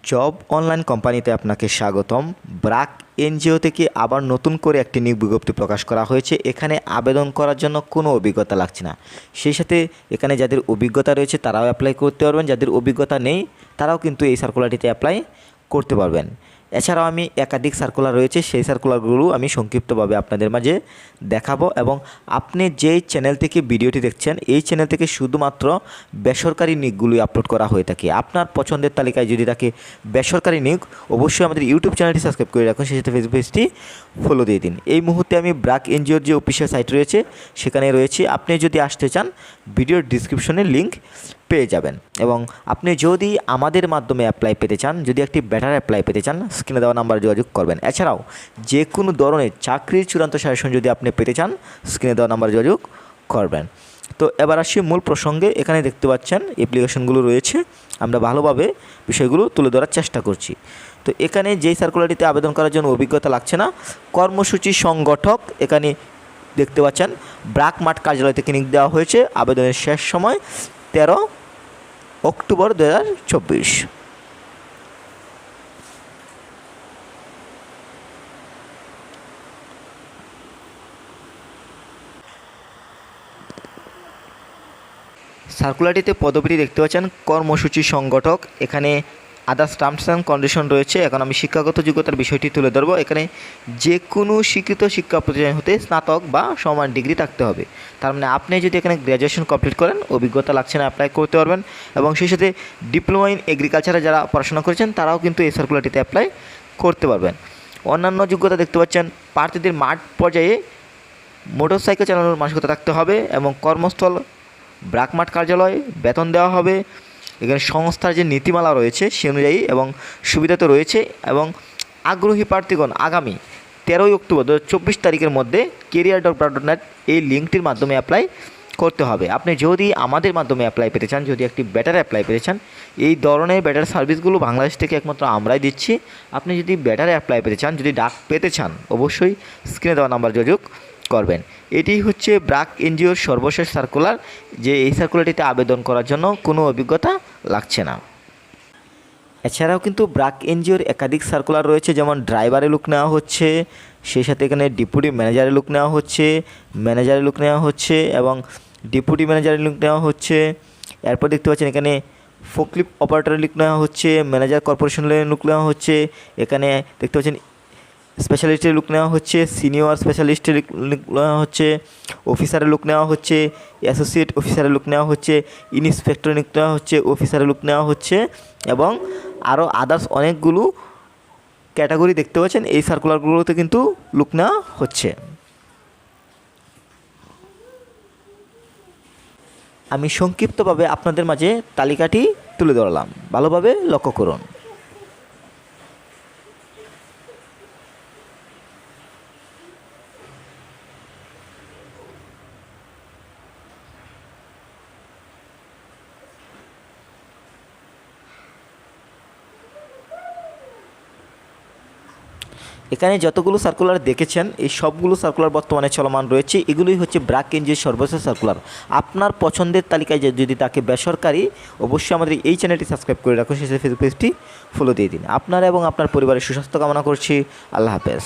Job online কোম্পানিতে আপনাকে স্বাগতম। ব্র্যাক এনজিও থেকে আবার নতুন করে একটি নিয়োগ বিজ্ঞপ্তি প্রকাশ করা হয়েছে। এখানে আবেদন করার জন্য কোনো অভিজ্ঞতা লাগছে না। সেই সাথে এখানে যাদের অভিজ্ঞতা রয়েছে তারাও অ্যাপ্লাই করতে পারবেন, যাদের অভিজ্ঞতা নেই তারাও কিন্তু এই সার্কুলারটিতে অ্যাপ্লাই করতে পারবেন। এছাড়াও আমি একাধিক সার্কুলার রয়েছে, সেই সার্কুলারগুলো আমি সংক্ষিপ্তভাবে আপনাদের মাঝে দেখাবো। এবং আপনি যেই চ্যানেল থেকে ভিডিওটি দেখছেন এই চ্যানেল থেকে শুধুমাত্র বেসরকারি নিয়োগগুলোই আপলোড করা হয়ে থাকে। আপনার পছন্দের তালিকায় যদি থাকে বেসরকারি নিয়োগ, অবশ্যই আমাদের ইউটিউব চ্যানেলটি সাবস্ক্রাইব করে রাখুন, সেই সাথে ফেসবুক পেজটি ফলো দিয়ে দিন। এই মুহূর্তে আমি ব্র্যাক এনজিওর যে অফিসিয়াল সাইট রয়েছে সেখানে রয়েছি। আপনি যদি আসতে চান ভিডিওর ডিসক্রিপশনে লিঙ্ক পেয়ে যাবেন। এবং আপনি যদি আমাদের মাধ্যমে অ্যাপ্লাই পেতে চান, যদি একটি বেটার অ্যাপ্লাই পেতে চান, স্ক্রিনে দেওয়া নাম্বারে যোগাযোগ করবেন। এছাড়াও যে কোনো ধরনের চাকরির চূড়ান্ত সাজেশন যদি আপনি পেতে চান স্ক্রিনে দেওয়া নাম্বারে যোগাযোগ করবেন। তো এবার আসি মূল প্রসঙ্গে। এখানে দেখতে পাচ্ছেন অ্যাপ্লিকেশনগুলো রয়েছে, আমরা ভালোভাবে বিষয়গুলো তুলে ধরার চেষ্টা করছি। তো এখানে যেই সার্কুলারটিতে আবেদন করার জন্য অভিজ্ঞতা লাগছে না, কর্মসূচি সংগঠক এখানে দেখতে পাচ্ছেন ব্র্যাক মাঠ কার্যালয় থেকে নিয়োগ দেওয়া হয়েছে। আবেদনের শেষ সময় 13 অক্টোবর 2024। সার্কুলারটিতে পদবিটি দেখতে পাচ্ছেন কর্মসূচি সংগঠক। এখানে আদার্স টার্মস অ্যান্ড কন্ডিশন রয়েছে। এখন আমি শিক্ষাগত যোগ্যতার বিষয়টি তুলে ধরবো। এখানে যে কোনো স্বীকৃত শিক্ষা প্রতিষ্ঠান হতে স্নাতক বা সমান ডিগ্রি থাকতে হবে। তার মানে আপনি যদি এখানে গ্র্যাজুয়েশন কমপ্লিট করেন, অভিজ্ঞতা লাগছে না, অ্যাপ্লাই করতে পারবেন। এবং সেই সাথে ডিপ্লোমা ইন এগ্রিকালচারে যারা পড়াশোনা করেছেন তারাও কিন্তু এই সার্কুলারটিতে অ্যাপ্লাই করতে পারবেন। অন্যান্য যোগ্যতা দেখতে পাচ্ছেন প্রার্থীদের মাঠ পর্যায়ে মোটরসাইকেল চালানোর মানসিকতা থাকতে হবে এবং কর্মস্থল ব্র্যাক মাঠ কার্যালয়, বেতন দেওয়া হবে। এখানে সংস্থার যে নীতিমালা রয়েছে সে অনুযায়ী এবং সুবিধা তো রয়েছে। এবং আগ্রহী প্রার্থীগণ আগামী 13 অক্টোবর 2024 তারিখের মধ্যে career.bra.net এই লিঙ্কটির মাধ্যমে অ্যাপ্লাই করতে হবে। আপনি যদি আমাদের মাধ্যমে অ্যাপ্লাই পেতে চান, যদি একটি বেটার অ্যাপ্লাই পেতে চান, এই ধরনের বেটার সার্ভিসগুলো বাংলাদেশ থেকে একমাত্র আমরাই দিচ্ছি। আপনি যদি বেটার অ্যাপ্লাই পেতে চান, যদি ডাক পেতে চান, অবশ্যই স্ক্রিনে দেওয়া নাম্বার যোগাযোগ করবেন। এটি হচ্ছে ব্র্যাক এনজিওর সর্বশেষ সার্কুলার, যে এই সার্কুলারটিতে আবেদন করার জন্য কোনো অভিজ্ঞতা লাগছে না। এছাড়াও কিন্তু ব্র্যাক এনজিওর একাধিক সার্কুলার রয়েছে, যেমন ড্রাইভারের লুক নেওয়া হচ্ছে, সেই সাথে এখানে ডেপুটি ম্যানেজারের লুক নেওয়া হচ্ছে, ম্যানেজারের লুক নেওয়া হচ্ছে এবং ডেপুটি ম্যানেজারের লুক নেওয়া হচ্ছে। এরপর দেখতে পাচ্ছেন এখানে ফোকলিফট অপারেটরের লুক নেওয়া হচ্ছে, ম্যানেজার কর্পোরেশনের লুক নেওয়া হচ্ছে। এখানে দেখতে পাচ্ছেন স্পেশালিস্টের লুক নেওয়া হচ্ছে, সিনিয়র স্পেশালিস্টের লুক নেওয়া হচ্ছে, অফিসারের লুক নেওয়া হচ্ছে, অ্যাসোসিয়েট অফিসারের লুক নেওয়া হচ্ছে, ইন্সপেক্টরের লুক নেওয়া হচ্ছে, অফিসারের লুক নেওয়া হচ্ছে এবং আরও আদার্স অনেকগুলো ক্যাটাগরি দেখতে পাচ্ছেন এই সার্কুলারগুলোতে কিন্তু লুক নেওয়া হচ্ছে। আমি সংক্ষিপ্তভাবে আপনাদের মাঝে তালিকাটি তুলে ধরলাম, ভালোভাবে লক্ষ্য করুন। এখানে যতগুলো সার্কুলার দেখেছেন এই সবগুলো সার্কুলার বর্তমানে চলমান রয়েছে। এগুলোই হচ্ছে ব্র্যাক এনজিওর সর্বশেষ সার্কুলার। আপনার পছন্দের তালিকায় যদি তাকে বেসরকারি, অবশ্যই আমাদের এই চ্যানেলটি সাবস্ক্রাইব করে রাখুন, সেই ফেসবুক পেজটি ফলো দিয়ে দিন। আপনার এবং আপনার পরিবারের সুস্বাস্থ্য কামনা করছি। আল্লাহ হাফেজ।